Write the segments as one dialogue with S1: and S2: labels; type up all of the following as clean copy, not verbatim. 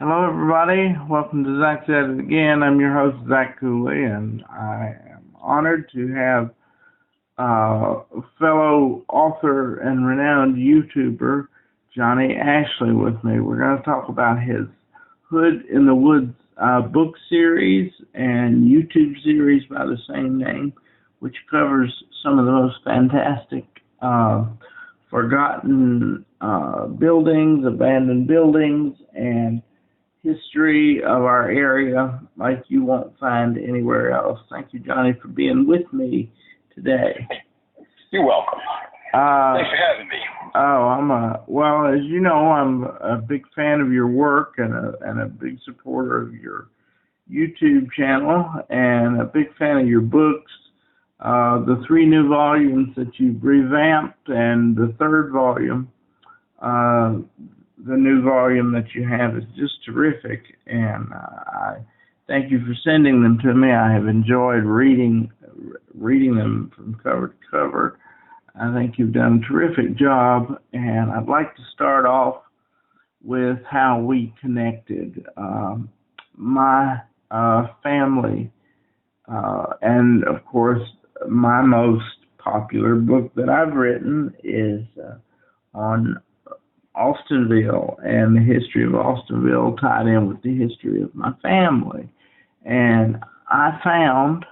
S1: Hello, everybody. Welcome to Zach Said It Again. I'm your host, Zach Cooley, and I am honored to have fellow author and renowned YouTuber, Johnny Ashley, with me. We're going to talk about his Hood in the Woods book series and YouTube series by the same name, which covers some of the most fantastic forgotten buildings, abandoned buildings, and history of our area like you won't find anywhere else. Thank you, Johnny, for being with me today.
S2: You're welcome. Thanks for having me.
S1: Well, as you know, I'm a big fan of your work and a big supporter of your YouTube channel and a big fan of your books. The 3 new volumes that you've revamped and the 3rd volume, the new volume that you have is just terrific, and I thank you for sending them to me. I have enjoyed reading them from cover to cover. I think you've done a terrific job, and I'd like to start off with how we connected. My family, and of course, my most popular book that I've written is on Austinville and the history of Austinville tied in with the history of my family. And I found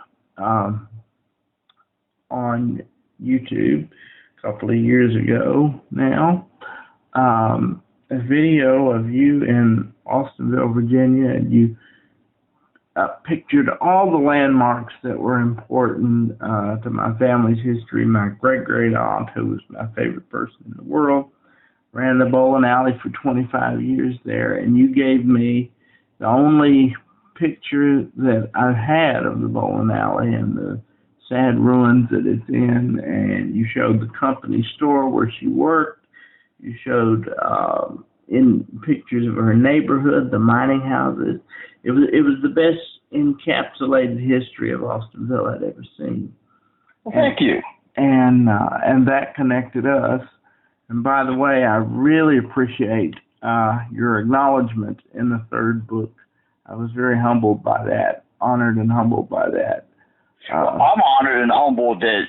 S1: on YouTube a couple of years ago now a video of you in Austinville, Virginia, and you pictured all the landmarks that were important to my family's history. My great-great aunt, who was my favorite person in the world, ran the bowling alley for 25 years there, and you gave me the only picture that I had of the bowling alley and the sad ruins that it's in, and you showed the company store where she worked. You showed in pictures of her neighborhood, the mining houses. It was the best encapsulated history of Austinville I'd ever seen.
S2: Well, thank you.
S1: And that connected us. And by the way, I really appreciate your acknowledgement in the 3rd book. I was very humbled by that, honored and humbled by that.
S2: Well, I'm honored and humbled that,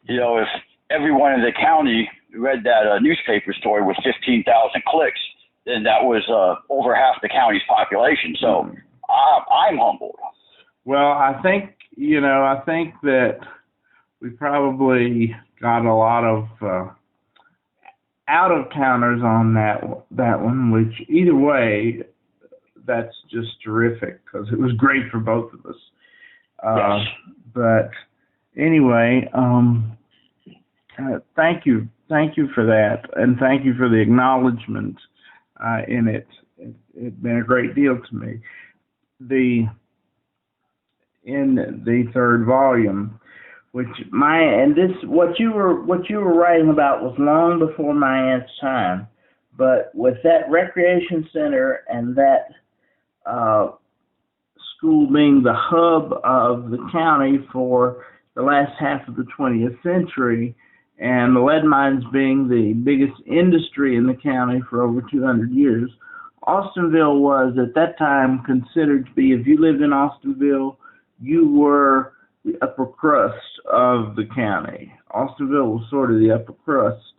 S2: if everyone in the county read that newspaper story with 15,000 clicks, then that was over half the county's population. So I'm humbled. Well,
S1: I think that we probably got a lot of out-of-towners on that one, which either way, that's just terrific because it was great for both of us.
S2: Yes.
S1: But anyway, thank you for that, and thank you for the acknowledgement in it. It's been a great deal to me. In the 3rd volume, what you were writing about was long before my aunt's time, but with that recreation center and that school being the hub of the county for the last half of the 20th century, and the lead mines being the biggest industry in the county for over 200 years, Austinville was at that time considered to be, if you lived in Austinville, you were the upper crust of the county. Austinville was sort of the upper crust,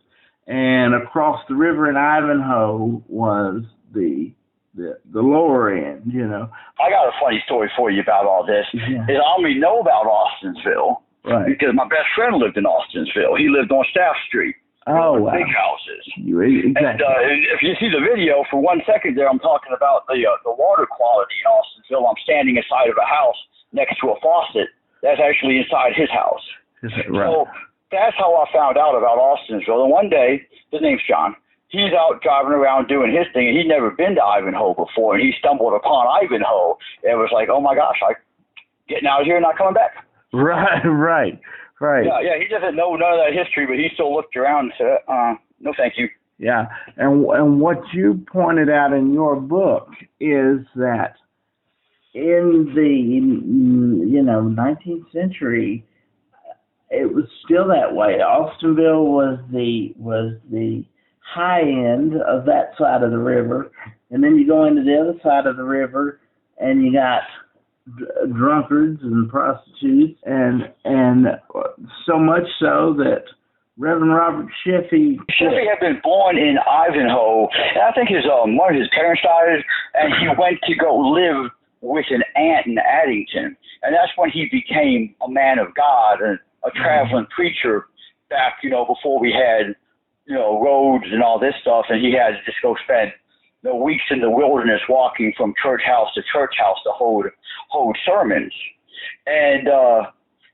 S1: and across the river in Ivanhoe was the lower end.
S2: I got a funny story for you about all this.
S1: Yeah.
S2: I only know about Austinville because my best friend lived in Austinville. He lived on Staff Street.
S1: Oh, wow.
S2: Big houses.
S1: Exactly.
S2: And if you see the video, for 1 second there, I'm talking about the water quality in Austinville. I'm standing inside of a house next to a faucet. That's actually inside his house.
S1: Right.
S2: So that's how I found out about Austinville. And one day, his name's John, he's out driving around doing his thing, and he'd never been to Ivanhoe before, and he stumbled upon Ivanhoe. And it was like, oh my gosh, I'm getting out of here and not coming back.
S1: Right.
S2: Yeah, he doesn't know none of that history, but he still looked around and said, no thank you.
S1: Yeah, and what you pointed out in your book is that in the 19th century, it was still that way. Austinville was the high end of that side of the river, and then you go into the other side of the river, and you got drunkards and prostitutes, and so much so that Reverend Robert Sheffey
S2: had been born in Ivanhoe, and I think one of his parents died, and he went to go live with an aunt in Addington, and that's when he became a man of God and a traveling preacher back, before we had, roads and all this stuff, and he had to just go spend weeks in the wilderness walking from church house to hold sermons. And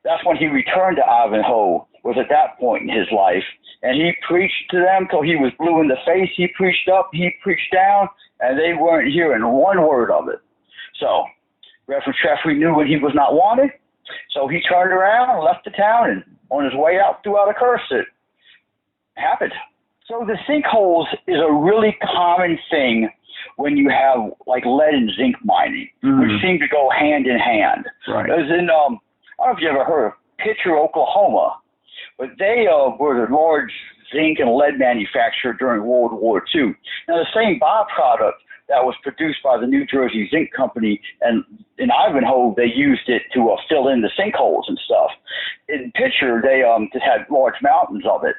S2: that's when he returned to Ivanhoe, was at that point in his life. And he preached to them till he was blue in the face. He preached up, he preached down, and they weren't hearing one word of it. So Reverend Sheffey knew when he was not wanted, so he turned around and left the town, and on his way out threw out a curse that happened. So the sinkholes is a really common thing when you have like lead and zinc mining, which seem to go hand in hand.
S1: Right.
S2: As in, I don't know if you ever heard of Pitcher, Oklahoma, but they were the large zinc and lead manufacturer during World War II. Now the same byproduct that was produced by the New Jersey Zinc Company, and in Ivanhoe they used it to fill in the sinkholes and stuff. In Pitcher, they just had large mountains of it,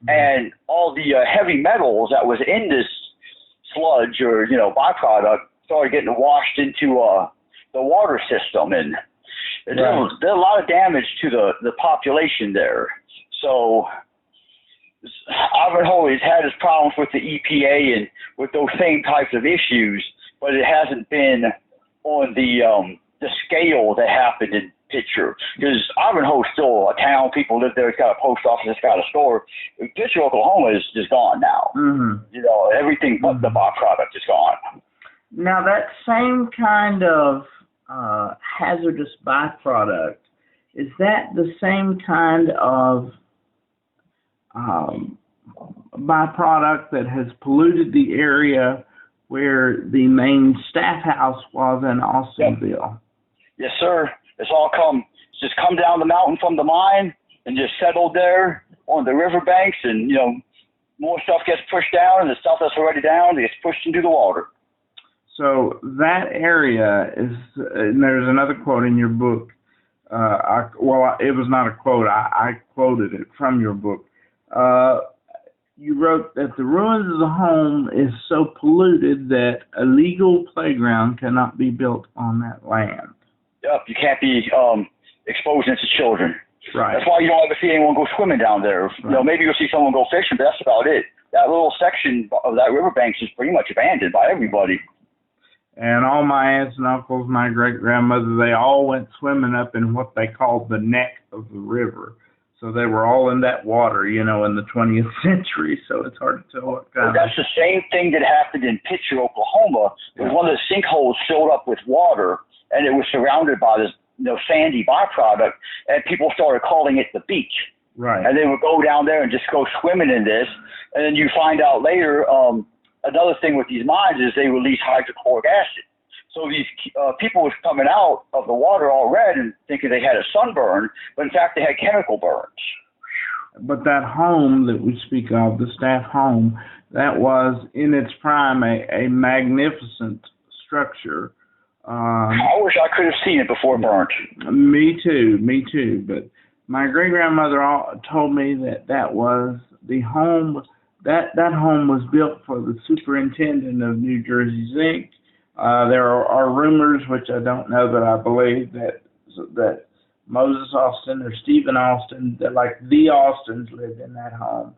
S2: and all the heavy metals that was in this sludge or byproduct started getting washed into the water system, and there was a lot of damage to the population there. So Ivanhoe has had its problems with the EPA and with those same types of issues, but it hasn't been on the scale that happened in Pitcher. Because Ivanhoe is still a town, people live there, it's got a post office, it's got a store. Pitcher, Oklahoma is just gone now. Everything but the byproduct is gone.
S1: Now that same kind of hazardous byproduct, is that the same kind of byproduct that has polluted the area where the main staff house was in Austinville?
S2: Yes, sir. It's just come down the mountain from the mine and just settled there on the riverbanks, and more stuff gets pushed down, and the stuff that's already down gets pushed into the water.
S1: So that area is, and there's another quote in your book. It was not a quote. I quoted it from your book. You wrote that the ruins of the home is so polluted that a legal playground cannot be built on that land.
S2: Yep, you can't be exposing it to children.
S1: Right.
S2: That's why you don't ever see anyone go swimming down there.
S1: Right.
S2: Maybe you'll see someone go fishing, but that's about it. That little section of that riverbanks is pretty much abandoned by everybody.
S1: And all my aunts and uncles, my great-grandmother, they all went swimming up in what they called the neck of the river. So they were all in that water, in the 20th century. So it's hard to tell what kind
S2: That's the same thing that happened in Pitcher, Oklahoma. Yeah. One of the sinkholes filled up with water, and it was surrounded by this sandy byproduct, and people started calling it the beach.
S1: Right.
S2: And they would go down there and just go swimming in this, and then you find out later, another thing with these mines is they release hydrochloric acid. So these people was coming out of the water all red and thinking they had a sunburn, but in fact they had chemical burns.
S1: But that home that we speak of, the staff home, that was in its prime a magnificent structure.
S2: I wish I could have seen it before it burnt.
S1: Me too. But my great-grandmother told me that was the home. That home was built for the superintendent of New Jersey Zinc. There are rumors, which I don't know, but I believe that Moses Austin or Stephen Austin, that like the Austins lived in that home.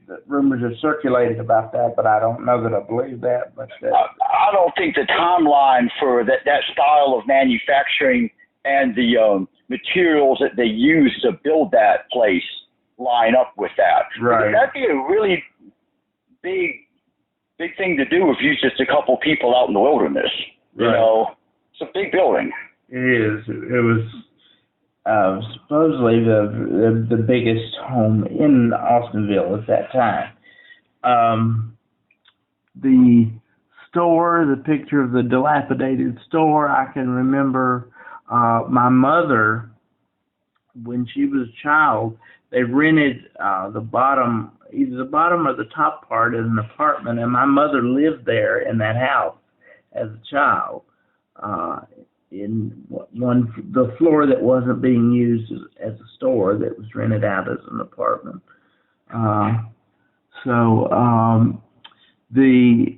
S1: The rumors have circulated about that, but I don't know that I believe that. But
S2: I don't think the timeline for that style of manufacturing and the materials that they use to build that place line up with that.
S1: Right.
S2: That'd be a really big thing to do if you just a couple people out in the wilderness.
S1: Right.
S2: It's a big building.
S1: It is. It was supposedly the biggest home in Austinville at that time. The store, the picture of the dilapidated store, I can remember my mother, when she was a child, they rented the bottom, either the bottom or the top part as an apartment, and my mother lived there in that house as a child, in the floor that wasn't being used as a store, that was rented out as an apartment.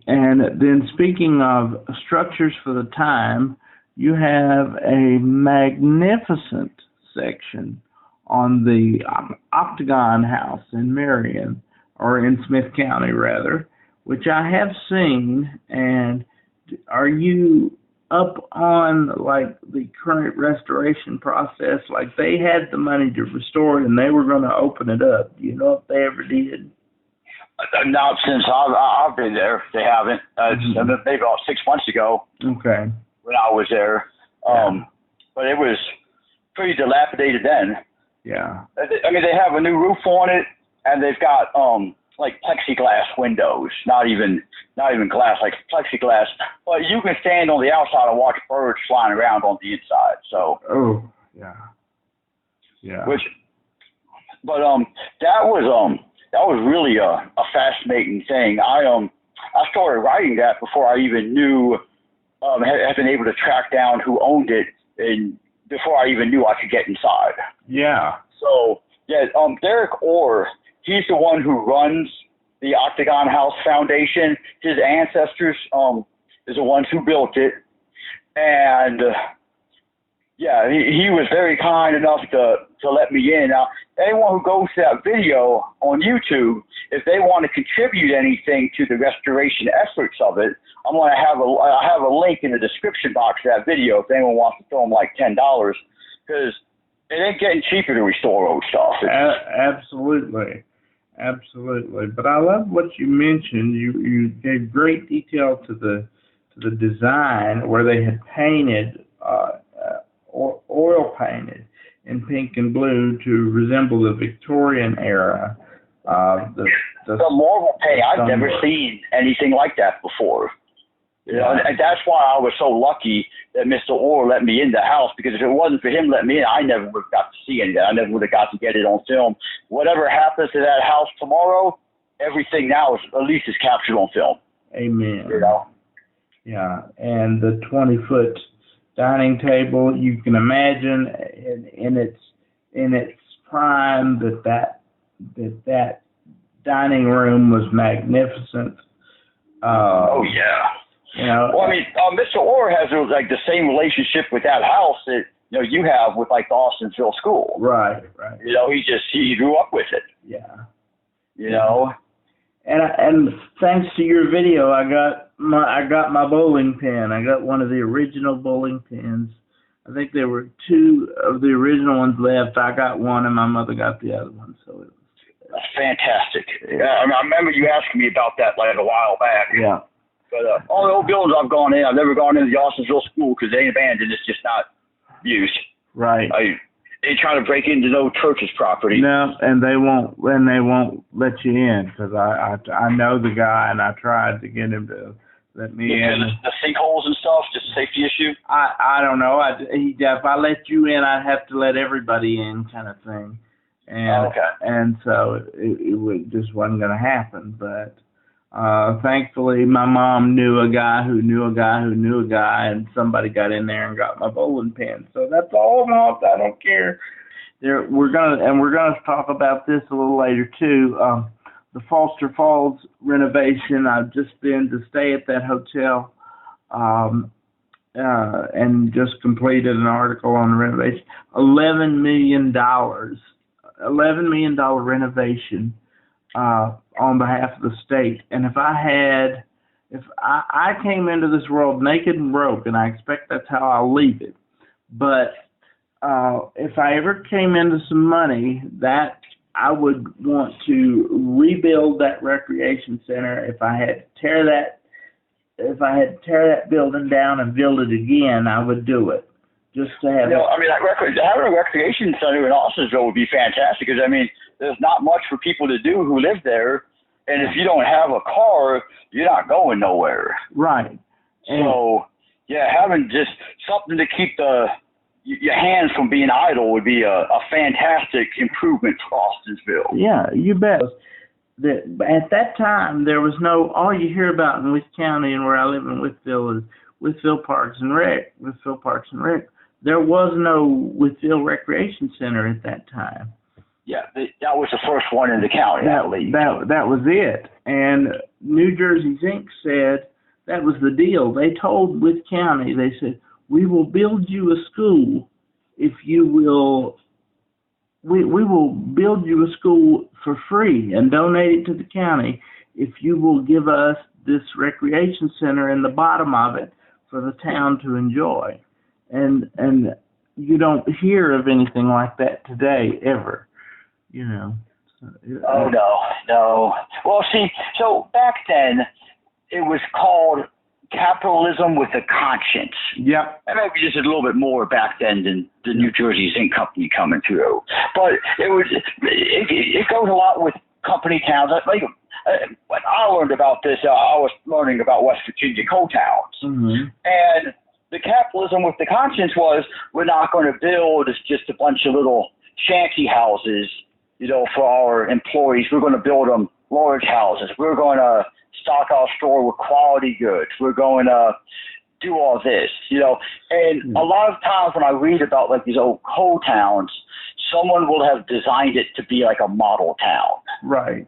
S1: And then speaking of structures for the time, you have a magnificent section on the Octagon House in Marion, or in Smith County rather, which I have seen. And are you up on like the current restoration process? Like, they had the money to restore it and they were going to open it up. Do you know if they ever did?
S2: Not since I've been there. They haven't. Maybe about 6 months ago.
S1: Okay.
S2: When I was there. But it was pretty dilapidated then.
S1: Yeah.
S2: I mean, they have a new roof on it, and they've got like plexiglass windows, not even glass, like plexiglass. But you can stand on the outside and watch birds flying around on the inside. So.
S1: Oh, yeah. Yeah.
S2: That was really a fascinating thing. I started writing that before I even knew, had been able to track down who owned it, and before I even knew I could get inside.
S1: Yeah.
S2: So yeah, Derek Orr, he's the one who runs the Octagon House Foundation. His ancestors is the ones who built it, and yeah, he was very kind enough to let me in. Now, anyone who goes to that video on YouTube, if they want to contribute anything to the restoration efforts of it, I have a link in the description box of that video if anyone wants to throw them like $10, because it ain't getting cheaper to restore old stuff.
S1: Absolutely. But I love what you mentioned. You gave great detail to the design, where they had painted oil painted in pink and blue to resemble the Victorian era. The
S2: marble paint, I've never seen anything like that before. You know, and that's why I was so lucky that Mr. Orr let me in the house, because if it wasn't for him letting me in, I never would have got to see any of that. I never would have got to get it on film. Whatever happens to that house tomorrow, everything now is at least is captured on film.
S1: Amen.
S2: You know?
S1: Yeah, and the 20-foot dining table, you can imagine in its prime that dining room was magnificent.
S2: Oh yeah.
S1: You know,
S2: well, I mean, Mr. Orr has like the same relationship with that house that you have with like the Austinville School.
S1: Right.
S2: You know, he grew up with it.
S1: Yeah.
S2: You know.
S1: And thanks to your video, I got my bowling pin. I got one of the original bowling pins. I think there were two of the original ones left. I got one, and my mother got the other one. So it was.
S2: That's fantastic. Yeah, I remember you asking me about that like a while back.
S1: Yeah.
S2: But all the old buildings I've gone in, I've never gone into the Austinville School because they ain't abandoned. It's just not used.
S1: Right.
S2: They try to break into no church's property.
S1: No, and they won't let you in, because I know the guy, and I tried to get him to let me in.
S2: The sinkholes and stuff, just a safety issue.
S1: I don't know. If I let you in, I'd have to let everybody in, kind of thing. And and so it just wasn't going to happen. But thankfully, my mom knew a guy who knew a guy who knew a guy, and somebody got in there and got my bowling pin. So that's all I want. I don't care. We're gonna talk about this a little later too. The Foster Falls renovation. I've just been to stay at that hotel, and just completed an article on the renovation. $11 million renovation. On behalf of the state. And if I came into this world naked and broke, and I expect that's how I'll leave it, but if I ever came into some money, that I would want to rebuild that recreation center. If I had to tear that building down and build it again, I would do it. Just to have
S2: having a recreation center in Austinville would be fantastic, because I mean, there's not much for people to do who live there, and if you don't have a car, you're not going nowhere.
S1: Right.
S2: So, yeah, having just something to keep the your hands from being idle would be a fantastic improvement for Austensville.
S1: Yeah, you bet. At that time, there was no, all you hear about in Wythe County and where I live in Wytheville is Wytheville Parks and Rec. Wytheville Parks and Rec. There was no Wytheville Recreation Center at that time.
S2: Yeah, that was the first one in the county, I believe.
S1: That was it. And New Jersey's Inc. said that was the deal. They told Wythe County, they said, we will build you a school if you will, we will build you a school for free and donate it to the county if you will give us this recreation center in the bottom of it for the town to enjoy. And you don't hear of anything like that today, ever, you know.
S2: Oh, no. Well, see, so back then, it was called capitalism with a conscience.
S1: Yep.
S2: And maybe just a little bit more back then than the New Jersey Zinc Company coming through. But it goes a lot with company towns. Like, when I learned about this, I was learning about West Virginia coal towns.
S1: Mm-hmm.
S2: And the capitalism with the conscience was, we're not going to build just a bunch of little shanty houses, you know, for our employees. We're going to build them large houses. We're going to stock our store with quality goods. We're going to do all this, you know. And a lot of times when I read about like these old coal towns, someone will have designed it to be like a model town.
S1: Right.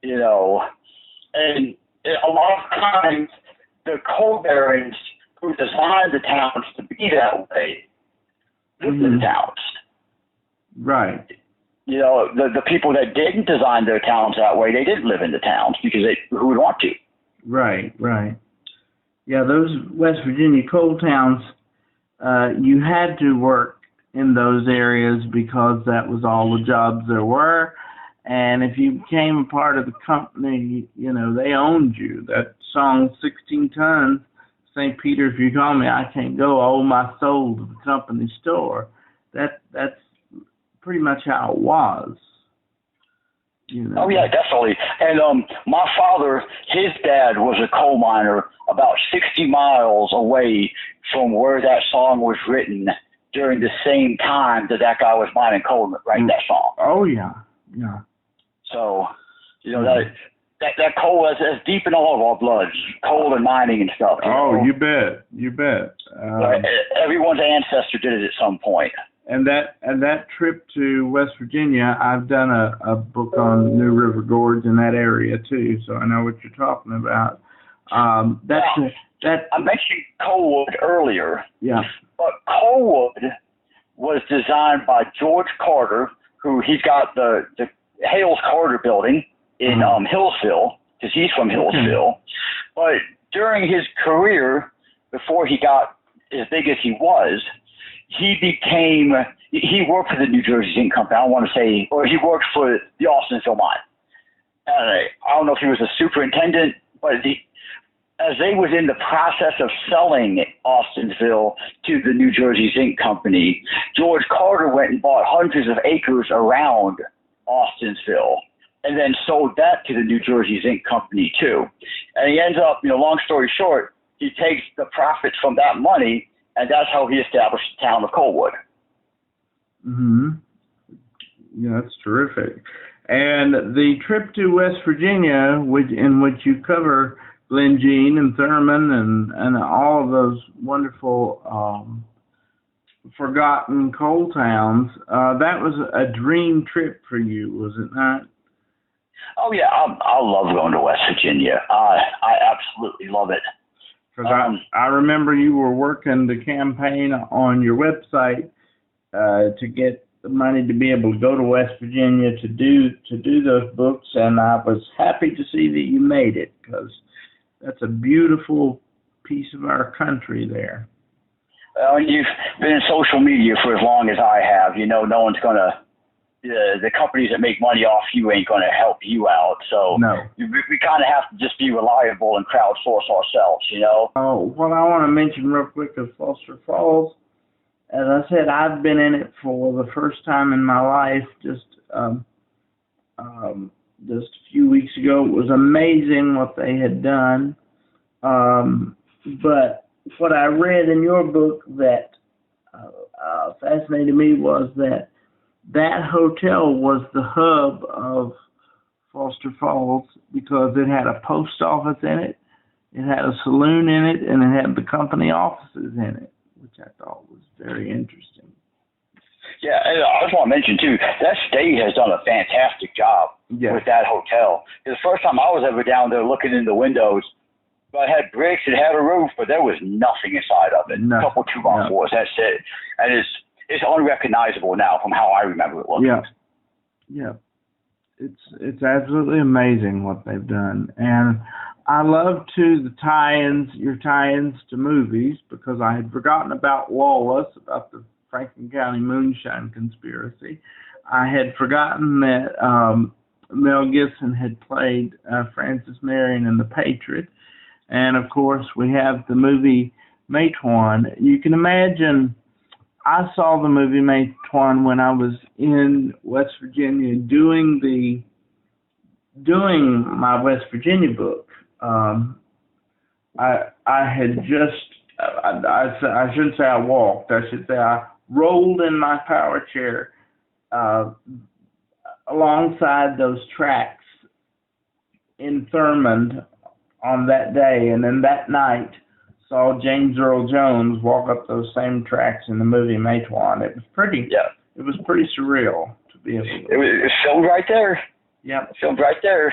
S2: You know, and a lot of times the coal barons who designed the towns to be that way lived in the towns.
S1: Right.
S2: You know, the people that didn't design their towns that way, they didn't live in the towns because who would want to?
S1: Right. Yeah, those West Virginia coal towns, you had to work in those areas because that was all the jobs there were. And if you became a part of the company, you know, they owned you. That song, 16 Tons, St. Peter, if you call me, I can't go, I owe my soul to the company store. That's pretty much how it was. You know?
S2: Oh, yeah, definitely. And my father, his dad was a coal miner about 60 miles away from where that song was written during the same time that guy was mining coal to write that song.
S1: Oh, yeah.
S2: So, you know, that coal is deep in all of our bloods, coal and mining and stuff.
S1: Oh, know? You bet.
S2: Everyone's ancestor did it at some point.
S1: And that trip to West Virginia, I've done a book on New River Gorge in that area too, so I know what you're talking about.
S2: I mentioned Coalwood earlier.
S1: Yeah.
S2: But Coalwood was designed by George Carter, who he's got the Hales Carter building in Hillsville, because he's from Hillsville. But during his career, before he got as big as he was, he worked for the New Jersey Zinc Company. I don't want to say, or he worked for the Austensville mine. I don't know if he was a superintendent, but as they was in the process of selling Austensville to the New Jersey Zinc Company, George Carter went and bought hundreds of acres around Austensville and then sold that to the New Jersey Zinc Company too. And he ends up, long story short, he takes the profits from that money, and that's how he established the town of Coalwood.
S1: Yeah, that's terrific. And the trip to West Virginia, in which you cover Glen Jean and Thurman and all of those wonderful forgotten coal towns, that was a dream trip for you, was it not?
S2: Oh, yeah. I love going to West Virginia. I absolutely love it.
S1: Because I remember you were working the campaign on your website to get the money to be able to go to West Virginia to do those books, and I was happy to see that you made it, because that's a beautiful piece of our country there.
S2: Well, you've been in social media for as long as I have. No one's going to, the companies that make money off you ain't going to help you out. So
S1: no.
S2: We kind of have to just be reliable and crowdsource ourselves,
S1: Oh, what I want to mention real quick is Foster Falls. As I said, I've been in it for the first time in my life just a few weeks ago. It was amazing what they had done. But what I read in your book that fascinated me was that that hotel was the hub of Foster Falls because it had a post office in it, it had a saloon in it, and it had the company offices in it, which I thought was very interesting.
S2: Yeah, and I just want to mention too, that state has done a fantastic job with that hotel. The first time I was ever down there looking in the windows, it had bricks, it had a roof, but there was nothing inside of it. A couple 2x4s, that's it. And it's unrecognizable now from how I remember it looking.
S1: Yeah. It's absolutely amazing what they've done. And I love too your tie-ins to movies, because I had forgotten about Lawless, about the Franklin County moonshine conspiracy. I had forgotten that Mel Gibson had played Francis Marion in The Patriot. And of course, we have the movie Matewan. You can imagine, I saw the movie Matewan when I was in West Virginia doing my West Virginia book. I had just, I shouldn't say I walked, I should say I rolled in my power chair alongside those tracks in Thurmond on that day, and then that night saw James Earl Jones walk up those same tracks in the movie Matewan. It was pretty surreal to be able to.
S2: It was filmed right there.
S1: Yeah,
S2: filmed right there.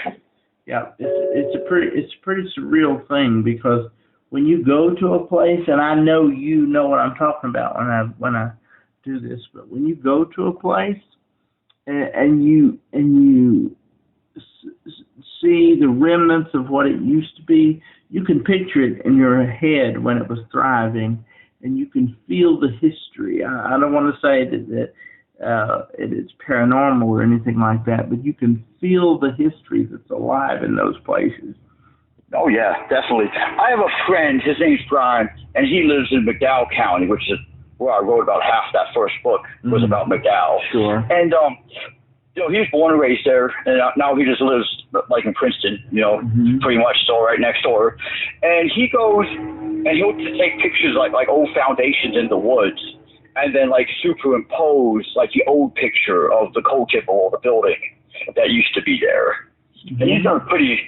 S1: Yeah, it's a pretty surreal thing, because when you go to a place, and I know you know what I'm talking about when I do this, but when you go to a place and you see the remnants of what it used to be, you can picture it in your head when it was thriving, and you can feel the history. I don't want to say that it is paranormal or anything like that, but you can feel the history that's alive in those places.
S2: Oh, yeah, definitely. I have a friend, his name's Brian, and he lives in McDowell County, which is where I wrote about half that first book, was about McDowell.
S1: Sure.
S2: And, he was born and raised there, and now he just lives, like, in Princeton, pretty much so right next door. And he goes, and he'll take pictures like old foundations in the woods, and then, like, superimpose, like, the old picture of the coal chip or the building that used to be there. And he's done a pretty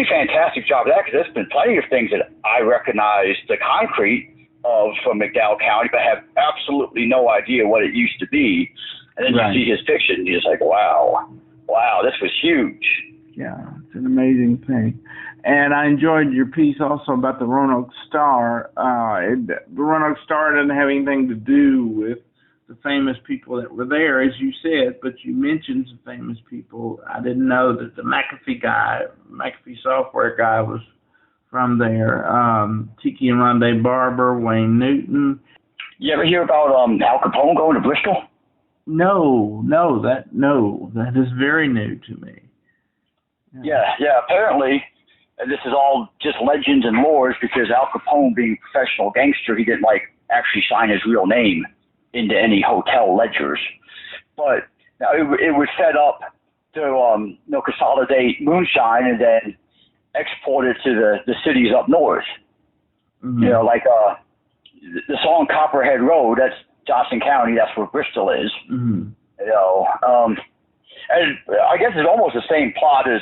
S2: fantastic job of that, because there's been plenty of things that I recognize the concrete of from McDowell County, but have absolutely no idea what it used to be. And then you see his picture, and you're just like, wow, this was huge.
S1: Yeah, it's an amazing thing. And I enjoyed your piece also about the Roanoke Star. The Roanoke Star doesn't have anything to do with the famous people that were there, as you said, but you mentioned some famous people. I didn't know that the McAfee software guy was from there. Tiki and Rondé Barber, Wayne Newton. You ever hear about Al Capone going to Bristol? No, that is very new to me.
S2: Yeah, apparently, and this is all just legends and lores, because Al Capone, being a professional gangster, he didn't actually sign his real name into any hotel ledgers. But it was set up to consolidate moonshine and then export it to the cities up north. Mm-hmm. The song Copperhead Road, that's Johnson County, that's where Bristol is. Mm-hmm. And I guess it's almost the same plot as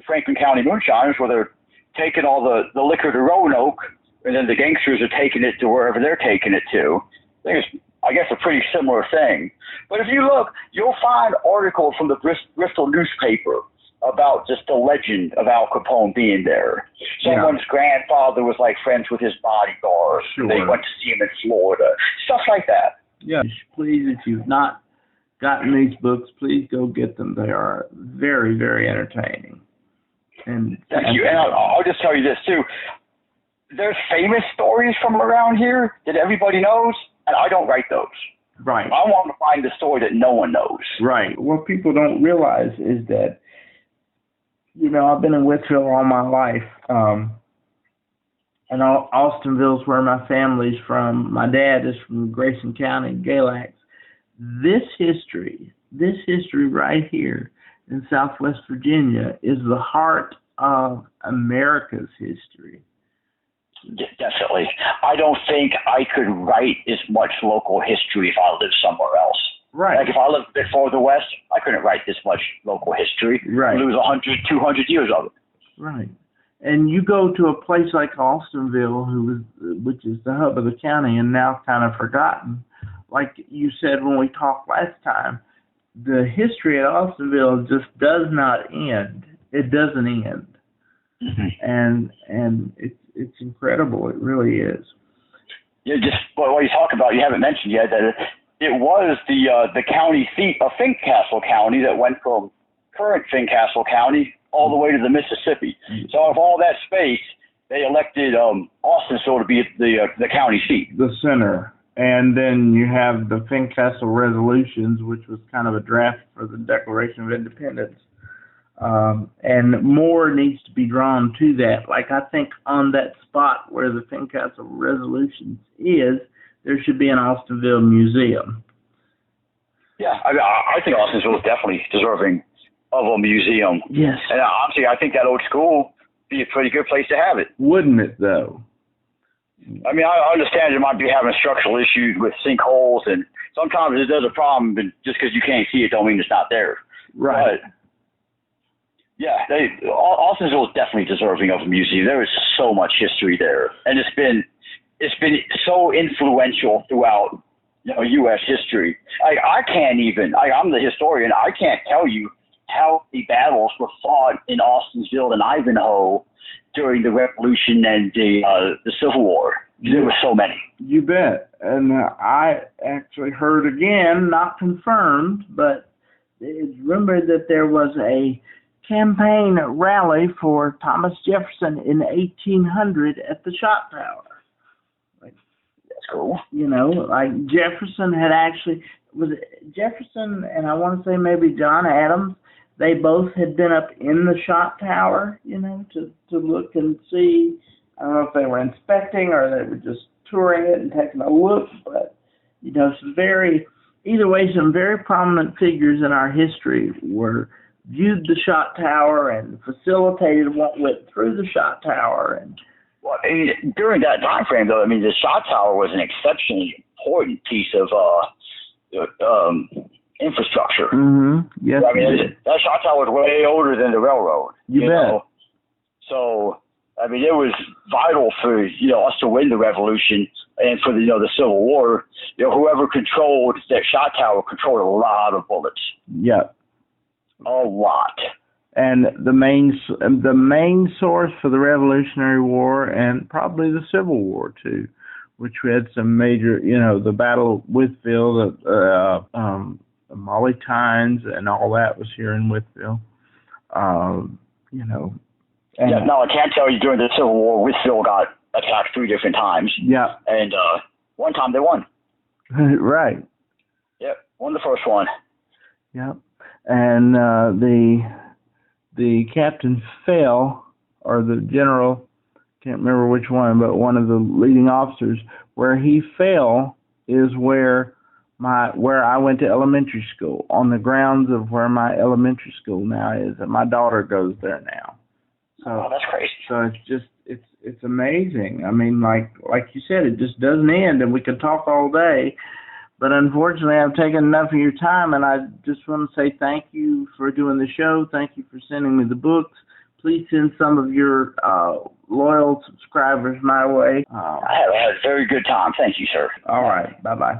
S2: Franklin County moonshiners, where they're taking all the liquor to Roanoke, and then the gangsters are taking it to wherever they're taking it to. I guess a pretty similar thing. But if you look, you'll find articles from the Bristol newspaper about just the legend of Al Capone being there. Someone's grandfather was friends with his bodyguard. Sure. They went to see him in Florida. Stuff like that.
S1: Yeah, please, if you've not gotten these books, please go get them. They are very, very entertaining. And
S2: thank you. And I'll just tell you this too. There's famous stories from around here that everybody knows, and I don't write those.
S1: Right.
S2: I want to find the story that no one knows.
S1: Right. What people don't realize is that, I've been in Whitfield all my life, and Austinville's where my family's from. My dad is from Grayson County, Galax. This history right here in Southwest Virginia is the heart of America's history.
S2: Definitely. I don't think I could write as much local history if I lived somewhere else.
S1: Right.
S2: Like if I lived a bit further west, I couldn't write this much local history.
S1: Right.
S2: Lose 100, 200 years of it.
S1: Right. And you go to a place like Austinville, which is the hub of the county and now kind of forgotten. Like you said when we talked last time, the history at Austinville just does not end. It doesn't end. Mm-hmm. And it's incredible. It really is.
S2: Yeah, just what you talk about, you haven't mentioned yet that it was the county seat of Fincastle County that went from current Fincastle County all the way to the Mississippi. So out of all that space, they elected Austinville to be the county seat.
S1: The center. And then you have the Fincastle resolutions, which was kind of a draft for the Declaration of Independence. And more needs to be drawn to that. Like I think on that spot where the Fincastle resolutions is, there should be an Austinville museum.
S2: Yeah, I think Austinville is definitely deserving of a museum.
S1: Yes.
S2: And honestly, I think that old school would be a pretty good place to have it.
S1: Wouldn't it, though?
S2: I mean, I understand you might be having structural issues with sinkholes, and sometimes there's a problem, but just because you can't see it don't mean it's not there.
S1: Right.
S2: But, yeah, Austinville is definitely deserving of a museum. There is so much history there, and it's been so influential throughout U.S. history. I can't even. I'm the historian. I can't tell you how many battles were fought in Austinville and Ivanhoe during the Revolution and the Civil War. There were so many.
S1: You bet. And I actually heard again, not confirmed, but it's rumored that there was a campaign rally for Thomas Jefferson in 1800 at the Shot Tower.
S2: That's cool.
S1: Like Jefferson had actually, was it Jefferson and I want to say maybe John Adams, they both had been up in the Shot Tower, to look and see. I don't know if they were inspecting or they were just touring it and taking a look, but, either way, some very prominent figures in our history viewed the Shot Tower and facilitated what went through the Shot Tower. And
S2: well, during that time frame, though, the Shot Tower was an exceptionally important piece of infrastructure.
S1: Mm-hmm. Yes.
S2: That Shot Tower was way older than the railroad.
S1: You bet.
S2: So, it was vital for us to win the Revolution and for the Civil War. Whoever controlled that Shot Tower controlled a lot of bullets.
S1: Yeah.
S2: A lot.
S1: And the main source for the Revolutionary War and probably the Civil War too, which we had some major, the Battle of Wytheville, the Molly Tynes and all that was here in Wytheville.
S2: No, I can't tell you during the Civil War, Wytheville got attacked 3 different times.
S1: Yeah. And
S2: one time they won.
S1: Right.
S2: Yep, won the first one.
S1: Yep. And the captain fell, or the general, can't remember which one, but one of the leading officers, where he fell is where I went to elementary school, on the grounds of where my elementary school now is, and my daughter goes there now. So
S2: that's crazy.
S1: So it's amazing. Like you said, it just doesn't end, and we could talk all day. But unfortunately, I've taken enough of your time, and I just want to say thank you for doing the show. Thank you for sending me the books. Please send some of your loyal subscribers my way.
S2: I have had a very good time. Thank you, sir.
S1: All right. Bye-bye.